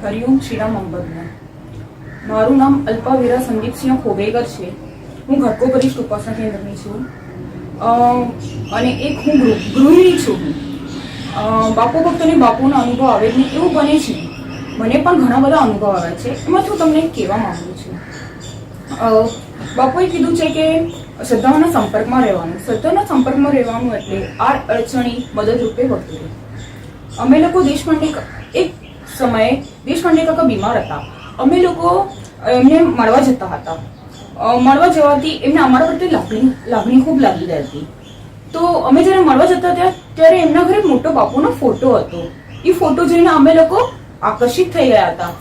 હરિઓમ શ્રીરામ અંબદને. મારું નામ અલ્પાવીરા સંદીપસિંહ ખોબેકર છે. હું ઘટકો પરિષ્ઠ ઉપાસના કેન્દ્રની છું અને એક હું ગૃહિણી છું. બાપુ ભક્તોને બાપુનો અનુભવ આવે જ નહીં એવું બને છે. મને પણ ઘણા બધા અનુભવ આવ્યા છે, એમાંથી હું તમને કહેવા માંગુ છું. બાપુએ કીધું છે કે શ્રદ્ધાઓના સંપર્કમાં રહેવાનું. શ્રદ્ધાના સંપર્કમાં રહેવાનું એટલે આ અડચણી મદદરૂપે વગેરે. અમે લોકો દેશપાંડે એક સમયે દેશપાંડે કાકા બીમાર હતા. અમે લોકો એમને મળવા જતા હતા. મળવા જવાથી એમને અમારા પ્રત્યે લાગણી ખૂબ લાગી હતી. તો અમે જ્યારે મળવા જતા હતા ત્યારે એમના ઘરે મોટો બાપુનો ફોટો હતો. એ ફોટો જોઈને અમે લોકો આકર્ષિત થઈ ગયા હતા.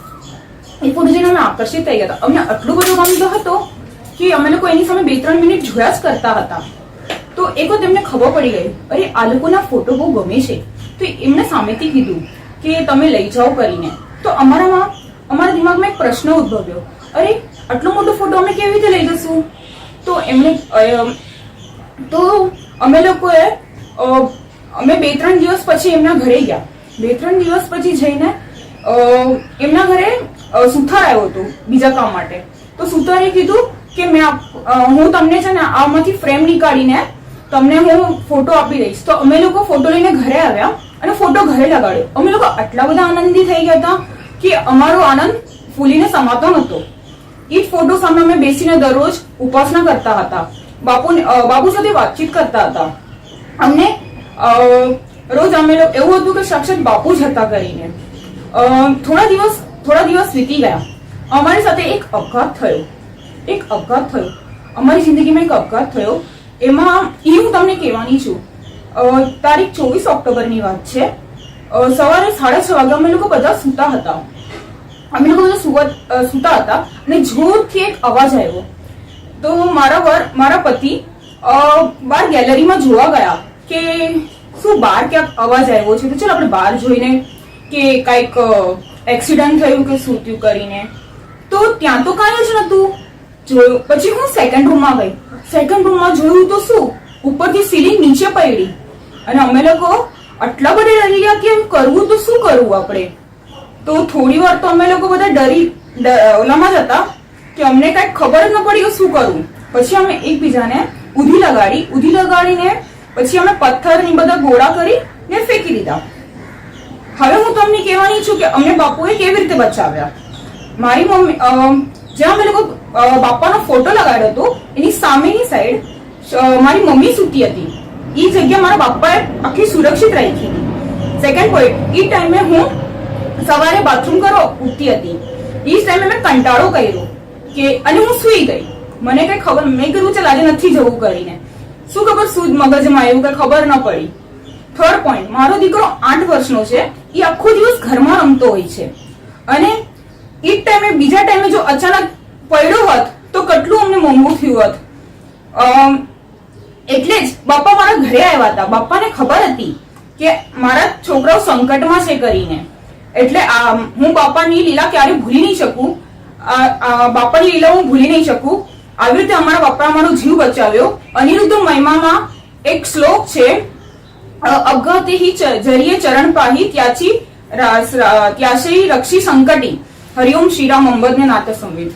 અમને આટલું બધું ગમતો હતો કે અમે લોકો એની સામે 2-3 મિનિટ જોયા જ કરતા હતા. તો એક વખત એમને ખબર પડી ગઈ, અરે આ લોકોના ફોટો બહુ ગમે છે. તો એમને સામેથી કીધું કે તમે લઈ જાઓ કરીને. તો અમારા દિમાગમાં એક પ્રશ્ન ઉદ્ભવ્યો, અરે આટલો મોટો ફોટો અમે કેવી રીતે લઈ જશું? તો અમે લોકોએ 2-3 દિવસ પછી એમના ઘરે ગયા. 2-3 દિવસ પછી જઈને એમના ઘરે સુથાર આવ્યો હતો બીજા કામ માટે. તો સુથારે કીધું કે હું તમને છે ને આમાંથી ફ્રેમ નીકાળીને તમને હું ફોટો આપી દઈશ. તો અમે લોકો ફોટો લઈને ઘરે આવ્યા અને ફોટો ઘરે લગાડ્યો. અમે લોકો આટલા બધા આનંદી થઈ ગયા હતા કે અમારો આનંદ ફૂલીને સમાતો નહોતો. એ ફોટો સામે અમે બેસીને દરરોજ ઉપાસના કરતા હતા. બાપુ સાથે વાતચીત કરતા હતા. અમને રોજ અમે લોકો એવું હતું કે સાક્ષાત બાપુ જ હતા કરીને. થોડા દિવસ વીતી ગયા. અમારી સાથે એક અપઘાત થયો. અમારી જિંદગીમાં એક અપઘાત થયો. એમાં હું તમને કહેવાની છું. તારીખ 24 ઓક્ટોબરની વાત છે. સવારે 6:30 વાગે અમે લોકો બધા સૂતા હતા. અને જોરથી એક અવાજ આવ્યો. તો મારા પતિ બહાર ગેલેરીમાં જોવા ગયા કે શું બહાર ક્યાંક અવાજ આવ્યો છે. તો ચાલો આપણે બહાર જોઈને કે કઈક એક્સિડન્ટ થયું કે શું થયું કરીને. તો ત્યાં તો કાંઈ જ નતું જોયું. પછી હું સેકન્ડ રૂમમાં ગઈ. સેકન્ડ રૂમમાં જોયું તો શું, ઉપરથી સીલિંગ નીચે પડી. અને અમે લોકો આટલા બધા ડરી ગયા કે કરવું તો શું કરવું આપણે. તો થોડી વાર તો અમે લોકો બધા ઓલામાં જ હતા કે અમને કઈ ખબર જ ન પડી શું કરવું. પછી અમે એકબીજાને ઉધી લગાડીને પછી અમે પથ્થર ની બધા ગોળા કરીને ફેંકી દીધા. હવે હું તમને કહેવાની છું કે અમને બાપુએ કેવી રીતે બચાવ્યા. મારી મમ્મી જ્યાં અમે લોકો બાપાનો ફોટો લગાડ્યો હતો એની સામેની સાઈડ મારી મમ્મી સૂતી હતી. એ જગ્યા મારા બાપાએ આખી સુરક્ષિત રાખી. સેકન્ડ પોઈન્ટ, એ ટાઈમે હું સવારે બાથરૂમ કરવા ઉઠતી હતી. એ ટાઈમે મેં કંટાળો કર્યો અને હું સુઈ ગઈ. મને કઈ ખબર, મેં કીધું ચાલ આજે નથી જવું કરીને. શું ખબર શું મગજમાં આવ્યું કઈ ખબર ન પડી. થર્ડ પોઈન્ટ, મારો દીકરો 8 વર્ષનો છે. એ આખો દિવસ ઘરમાં રમતો હોય છે અને એ ટાઈમે બીજા ટાઈમે જો અચાનક પડ્યો હોત તો કેટલું અમને મોંઘું થયું હોત. એટલે જ બાપા મારા ઘરે આવ્યા હતા. બાપાને ખબર હતી કે મારા છોકરાઓ સંકટમાં છે કરીને. એટલે હું બાપાની લીલા ક્યારે ભૂલી નહીં શકું. બાપાની લીલા હું ભૂલી નહીં શકું. આવી રીતે અમારા બાપા અમારો જીવ બચાવ્યો. અનિરુદ્ધ મહિમામાં એક શ્લોક છે, અપઘાતે હિ જરીએ ચરણ પાહી ત્યાશી રક્ષી સંકટી. હરિઓમ શ્રીરામ અંબદને નાથ સંવેદ.